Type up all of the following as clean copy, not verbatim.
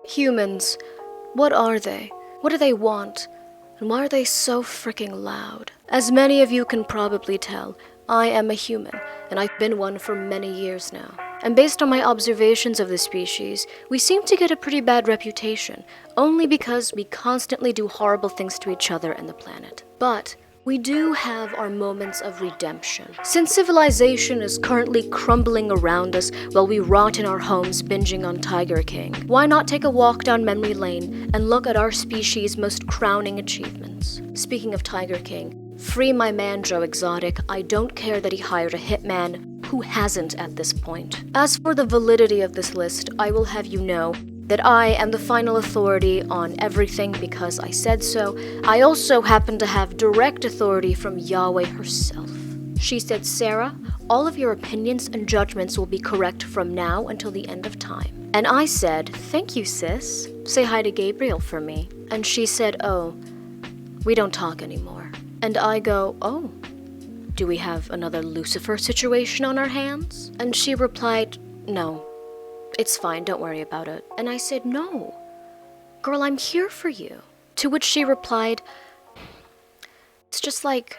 Humans, what are they? What do they want? And why are they so freaking loud? As many of you can probably tell, I am a human, and I've been one for many years now. And based on my observations of the species, we seem to get a pretty bad reputation, only because we constantly do horrible things to each other and the planet. But we do have our moments of redemption. Since civilization is currently crumbling around us while we rot in our homes binging on Tiger King, why not take a walk down memory lane and look at our species' most crowning achievements? Speaking of Tiger King, free my man Joe Exotic. I don't care that he hired a hitman. Who hasn't at this point? As for the validity of this list, I will have you know that I am the final authority on everything because I said so. I also happen to have direct authority from Yahweh herself. She said, Sarah, all of your opinions and judgments will be correct from now until the end of time. And I said, thank you, sis. Say hi to Gabriel for me. And she said, oh, we don't talk anymore. And I go, oh, do we have another Lucifer situation on our hands? And she replied, no. It's fine, don't worry about it. And I said, no. Girl, I'm here for you. To which she replied, it's just like,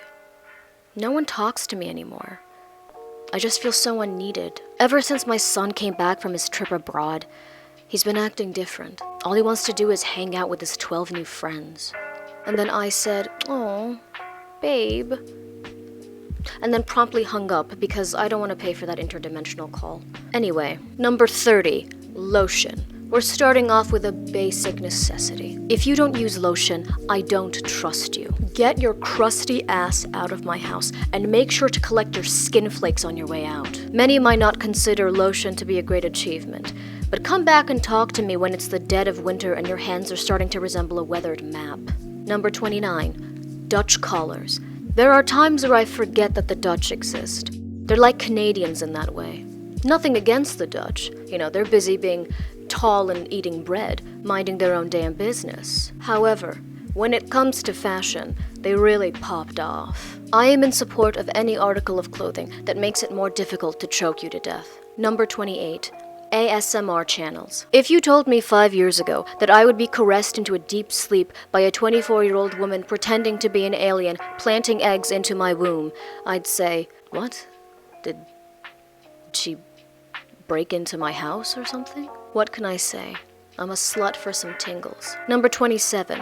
no one talks to me anymore. I just feel so unneeded. Ever since my son came back from his trip abroad, he's been acting different. All he wants to do is hang out with his 12 new friends. And then I said, oh, babe. And then promptly hung up because I don't want to pay for that interdimensional call. Anyway, number 30, lotion. We're starting off with a basic necessity. If you don't use lotion, I don't trust you. Get your crusty ass out of my house and make sure to collect your skin flakes on your way out. Many might not consider lotion to be a great achievement, but come back and talk to me when it's the dead of winter and your hands are starting to resemble a weathered map. Number 29, Dutch collars. There are times where I forget that the Dutch exist. They're like Canadians in that way. Nothing against the Dutch. You know, they're busy being tall and eating bread, minding their own damn business. However, when it comes to fashion, they really popped off. I am in support of any article of clothing that makes it more difficult to choke you to death. Number 28. ASMR channels. If you told me 5 years ago that I would be caressed into a deep sleep by a 24-year-old woman pretending to be an alien planting eggs into my womb, I'd say, what? Did she break into my house or something? What can I say? I'm a slut for some tingles. Number 27.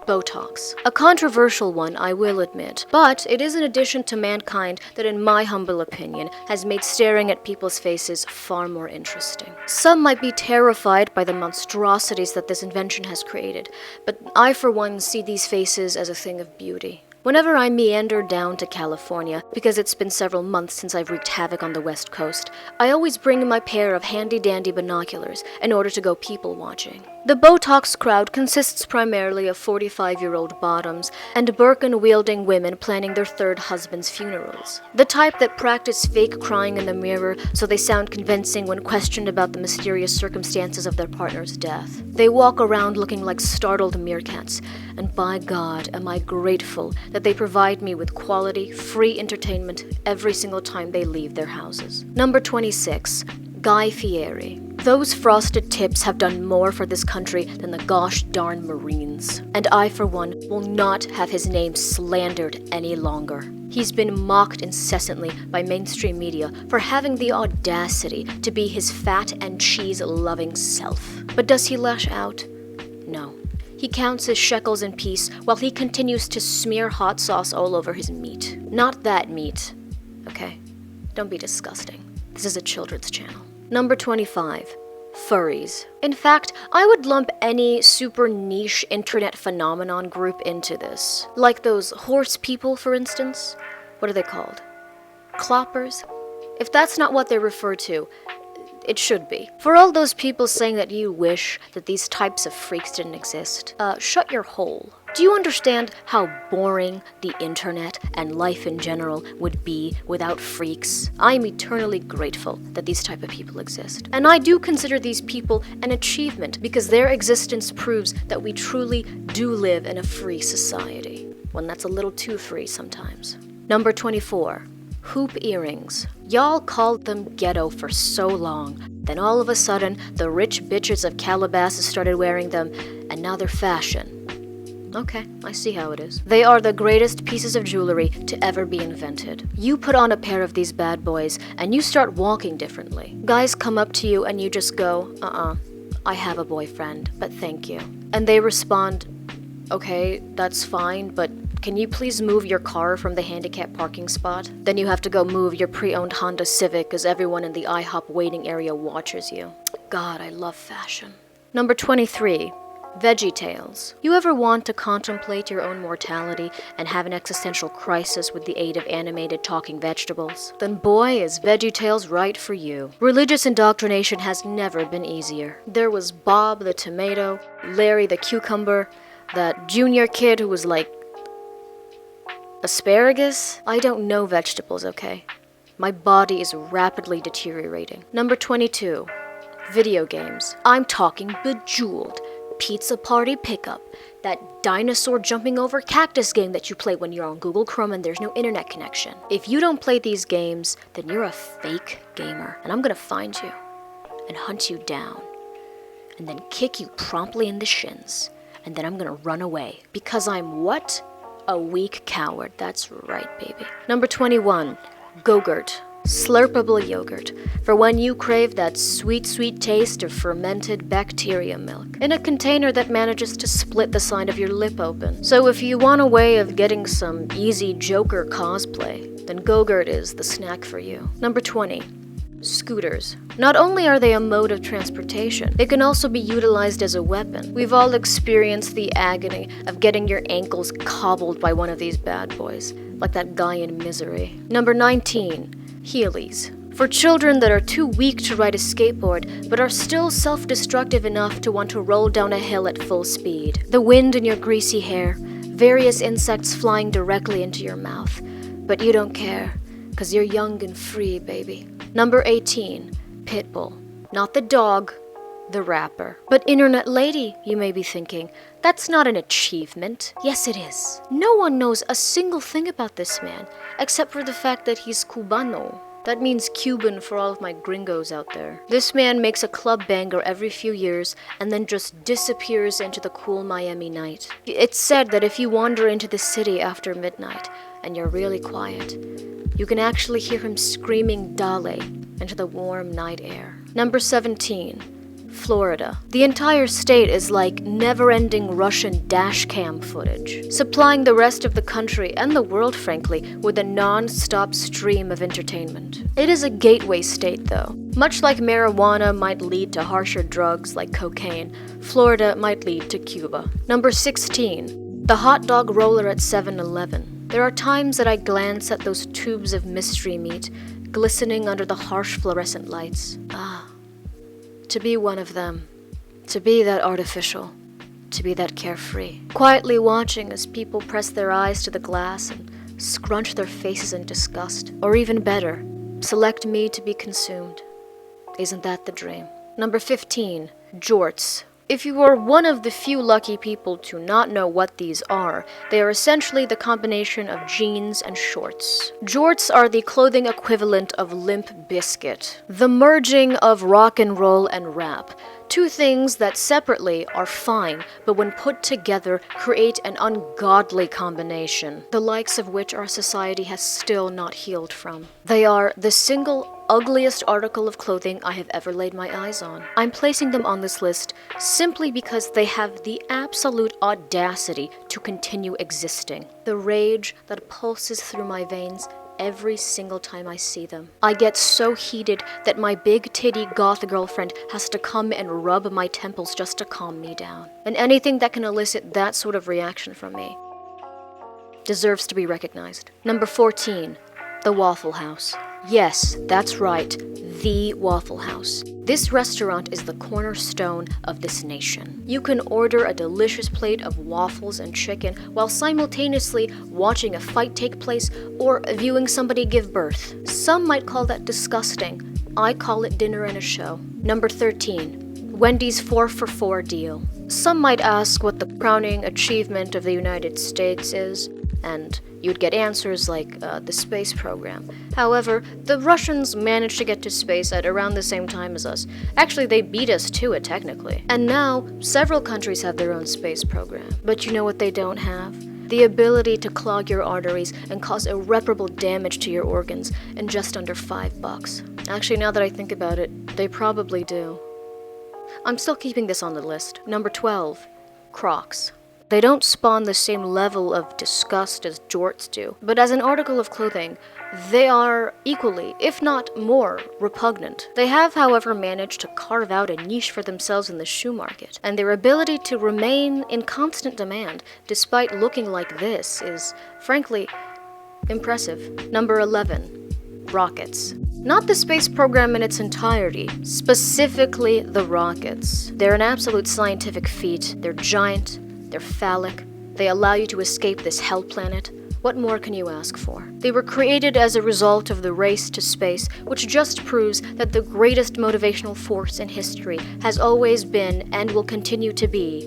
Botox. A controversial one, I will admit, but it is an addition to mankind that, in my humble opinion, has made staring at people's faces far more interesting. Some might be terrified by the monstrosities that this invention has created, but I, for one, see these faces as a thing of beauty. Whenever I meander down to California, because it's been several months since I've wreaked havoc on the West Coast, I always bring my pair of handy-dandy binoculars in order to go people-watching. The Botox crowd consists primarily of 45-year-old bottoms and Birkin-wielding women planning their third husband's funerals. The type that practice fake crying in the mirror so they sound convincing when questioned about the mysterious circumstances of their partner's death. They walk around looking like startled meerkats, and by God, am I grateful that they provide me with quality, free entertainment every single time they leave their houses. Number 26. Guy Fieri. Those frosted tips have done more for this country than the gosh darn Marines. And I, for one, will not have his name slandered any longer. He's been mocked incessantly by mainstream media for having the audacity to be his fat and cheese-loving self. But does he lash out? No. He counts his shekels in peace while he continues to smear hot sauce all over his meat. Not that meat, okay? Don't be disgusting. This is a children's channel. Number 25. Furries. In fact, I would lump any super niche internet phenomenon group into this. Like those horse people, for instance. What are they called? Cloppers? If that's not what they refer to, it should be. For all those people saying that you wish that these types of freaks didn't exist, shut your hole. Do you understand how boring the internet and life in general would be without freaks? I'm eternally grateful that these type of people exist. And I do consider these people an achievement because their existence proves that we truly do live in a free society. One that's a little too free sometimes. Number 24. Hoop earrings. Y'all called them ghetto for so long, Then all of a sudden, the rich bitches of Calabasas started wearing them, and now they're fashion. Okay, I see how it is. They are the greatest pieces of jewelry to ever be invented. You put on a pair of these bad boys, and you start walking differently. Guys come up to you and you just go, I have a boyfriend, but thank you. And they respond, okay, that's fine, but can you please move your car from the handicap parking spot? Then you have to go move your pre-owned Honda Civic because everyone in the IHOP waiting area watches you. God, I love fashion. Number 23. VeggieTales. You ever want to contemplate your own mortality and have an existential crisis with the aid of animated talking vegetables? Then boy, is VeggieTales right for you. Religious indoctrination has never been easier. There was Bob the tomato, Larry the cucumber, that junior kid who was like asparagus? I don't know vegetables, okay? My body is rapidly deteriorating. Number 22. Video games. I'm talking Bejeweled, Pizza Party Pickup, that dinosaur jumping over cactus game that you play when you're on Google Chrome and there's no internet connection. If you don't play these games, then you're a fake gamer, and I'm gonna find you and hunt you down and then kick you promptly in the shins, and then I'm gonna run away because I'm what? A weak coward. That's right, baby. Number 21. Go-Gurt. Slurpable yogurt, for when you crave that sweet, sweet taste of fermented bacteria milk, in a container that manages to split the side of your lip open. So if you want a way of getting some easy Joker cosplay, then Go-Gurt is the snack for you. Number 20. Scooters. Not only are they a mode of transportation, they can also be utilized as a weapon. We've all experienced the agony of getting your ankles cobbled by one of these bad boys, like that guy in Misery. Number 19. Heelys. For children that are too weak to ride a skateboard, but are still self-destructive enough to want to roll down a hill at full speed. The wind in your greasy hair, various insects flying directly into your mouth. But you don't care, because you're young and free, baby. Number 18. Pitbull. Not the dog, the rapper. But internet lady, you may be thinking, that's not an achievement. Yes, it is. No one knows a single thing about this man, except for the fact that he's Cubano. That means Cuban for all of my gringos out there. This man makes a club banger every few years and then just disappears into the cool Miami night. It's said that if you wander into the city after midnight and you're really quiet, you can actually hear him screaming Dale into the warm night air. Number 17. Florida. The entire state is like never-ending Russian dashcam footage, supplying the rest of the country and the world, frankly, with a non-stop stream of entertainment. It is a gateway state, though. Much like marijuana might lead to harsher drugs like cocaine, Florida might lead to Cuba. Number 16. The hot dog roller at 7-Eleven. There are times that I glance at those tubes of mystery meat, glistening under the harsh fluorescent lights. To be one of them, to be that artificial, to be that carefree. Quietly watching as people press their eyes to the glass and scrunch their faces in disgust. Or even better, select me to be consumed. Isn't that the dream? Number 15. Jorts. If you are one of the few lucky people to not know what these are, they are essentially the combination of jeans and shorts. Jorts are the clothing equivalent of Limp Bizkit, the merging of rock and roll and rap. Two things that separately are fine, but when put together create an ungodly combination, the likes of which our society has still not healed from. They are the single ugliest article of clothing I have ever laid my eyes on. I'm placing them on this list simply because they have the absolute audacity to continue existing. The rage that pulses through my veins every single time I see them. I get so heated that my big titty goth girlfriend has to come and rub my temples just to calm me down. And anything that can elicit that sort of reaction from me deserves to be recognized. Number 14. The Waffle House. Yes, that's right, the Waffle House. This restaurant is the cornerstone of this nation. You can order a delicious plate of waffles and chicken while simultaneously watching a fight take place or viewing somebody give birth. Some might call that disgusting. I call it dinner and a show. Number 13. Wendy's 4 for $4 deal. Some might ask what the crowning achievement of the United States is. and you'd get answers like the space program. However, the Russians managed to get to space at around the same time as us. Actually, they beat us to it, technically. And now, several countries have their own space program. But you know what they don't have? The ability to clog your arteries and cause irreparable damage to your organs in just under $5. Actually, now that I think about it, they probably do. I'm still keeping this on the list. Number 12, Crocs. They don't spawn the same level of disgust as jorts do, but as an article of clothing, they are equally, if not more, repugnant. They have, however, managed to carve out a niche for themselves in the shoe market, and their ability to remain in constant demand, despite looking like this, is, frankly, impressive. Number 11, rockets. Not the space program in its entirety, specifically the rockets. They're an absolute scientific feat. They're giant. They're phallic. They allow you to escape this hell planet. What more can you ask for? They were created as a result of the race to space, which just proves that the greatest motivational force in history has always been and will continue to be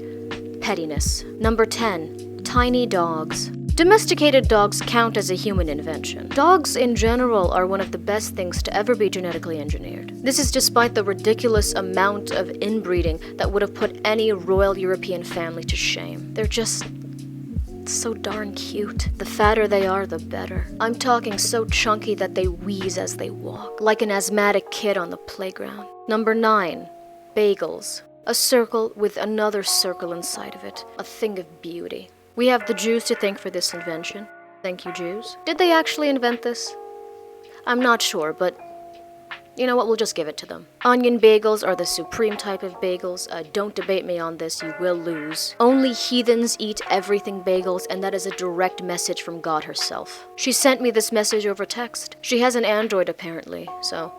pettiness. Number 10, tiny dogs. Domesticated dogs count as a human invention. Dogs in general are one of the best things to ever be genetically engineered. This is despite the ridiculous amount of inbreeding that would have put any royal European family to shame. They're just so darn cute. The fatter they are, the better. I'm talking so chunky that they wheeze as they walk, like an asthmatic kid on the playground. Number 9, bagels. A circle with another circle inside of it. A thing of beauty. We have the Jews to thank for this invention. Thank you, Jews. Did they actually invent this? I'm not sure, but you know what, we'll just give it to them. Onion bagels are the supreme type of bagels. Don't debate me on this, you will lose. Only heathens eat everything bagels, and that is a direct message from God herself. She sent me this message over text. She has an Android apparently, so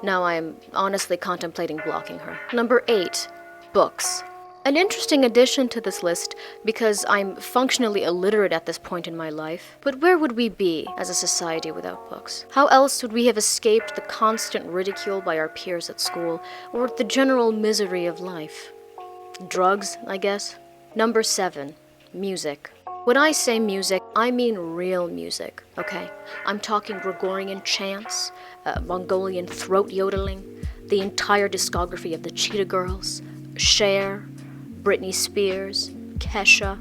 now I am honestly contemplating blocking her. Number 8, books. An interesting addition to this list because I'm functionally illiterate at this point in my life. But where would we be as a society without books? How else would we have escaped the constant ridicule by our peers at school or the general misery of life? Drugs, I guess. Number 7, music. When I say music, I mean real music, okay? I'm talking Gregorian chants, Mongolian throat yodeling, the entire discography of the Cheetah Girls, Cher, Britney Spears, Kesha,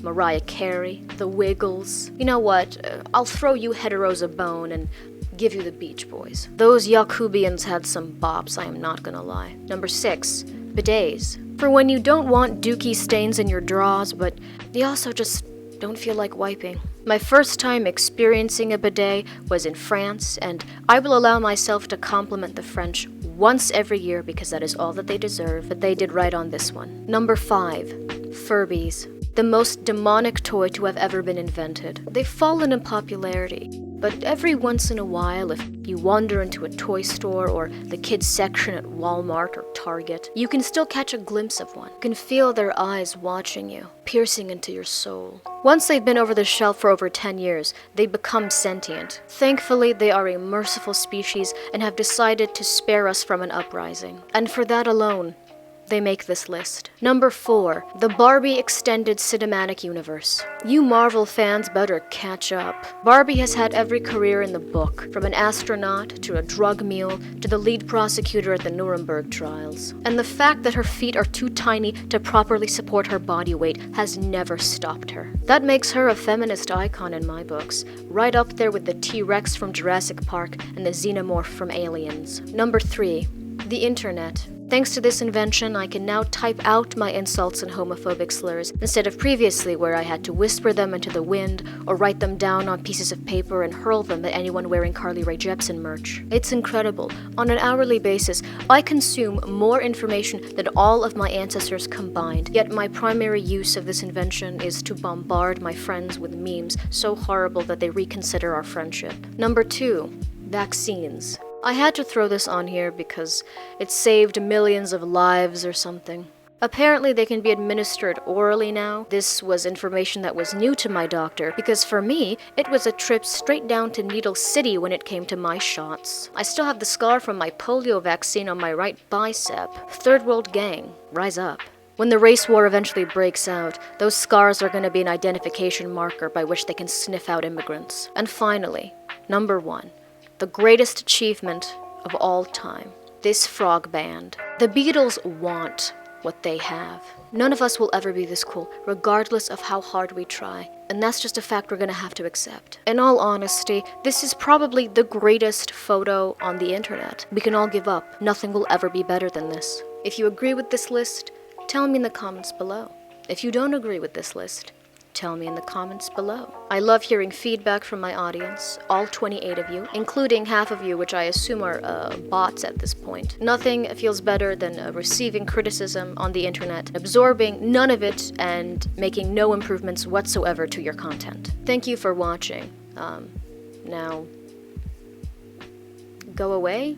Mariah Carey, The Wiggles. You know what? I'll throw you heteros a bone and give you the Beach Boys. Those Yakubians had some bops, I am not gonna lie. Number 6, bidets. For when you don't want dookie stains in your drawers, but you also just don't feel like wiping. My first time experiencing a bidet was in France, and I will allow myself to compliment the French once every year because that is all that they deserve, but they did right on this one. Number 5, Furbies. The most demonic toy to have ever been invented. They've fallen in popularity, but every once in a while, if you wander into a toy store or the kids section at Walmart or Target, you can still catch a glimpse of one. You can feel their eyes watching you, piercing into your soul. Once they've been over the shelf for over 10 years, they become sentient. Thankfully, they are a merciful species and have decided to spare us from an uprising. And for that alone, they make this list. Number 4, the Barbie Extended Cinematic Universe. You Marvel fans better catch up. Barbie has had every career in the book, from an astronaut to a drug mule to the lead prosecutor at the Nuremberg trials. And the fact that her feet are too tiny to properly support her body weight has never stopped her. That makes her a feminist icon in my books, right up there with the T-Rex from Jurassic Park and the Xenomorph from Aliens. Number 3, the Internet. Thanks to this invention, I can now type out my insults and homophobic slurs, instead of previously where I had to whisper them into the wind or write them down on pieces of paper and hurl them at anyone wearing Carly Rae Jepsen merch. It's incredible. On an hourly basis, I consume more information than all of my ancestors combined, yet my primary use of this invention is to bombard my friends with memes so horrible that they reconsider our friendship. Number 2, vaccines. I had to throw this on here because it saved millions of lives or something. Apparently they can be administered orally now. This was information that was new to my doctor because for me, it was a trip straight down to Needle City when it came to my shots. I still have the scar from my polio vaccine on my right bicep. Third world gang, rise up. When the race war eventually breaks out, those scars are going to be an identification marker by which they can sniff out immigrants. And finally, number 1, the greatest achievement of all time, this frog band. The Beatles want what they have. None of us will ever be this cool, regardless of how hard we try. And that's just a fact we're gonna have to accept. In all honesty, this is probably the greatest photo on the internet. We can all give up. Nothing will ever be better than this. If you agree with this list, tell me in the comments below. If you don't agree with this list, tell me in the comments below. I love hearing feedback from my audience, all 28 of you, including half of you, which I assume are bots at this point. Nothing feels better than receiving criticism on the internet, absorbing none of it, and making no improvements whatsoever to your content. Thank you for watching. Now, go away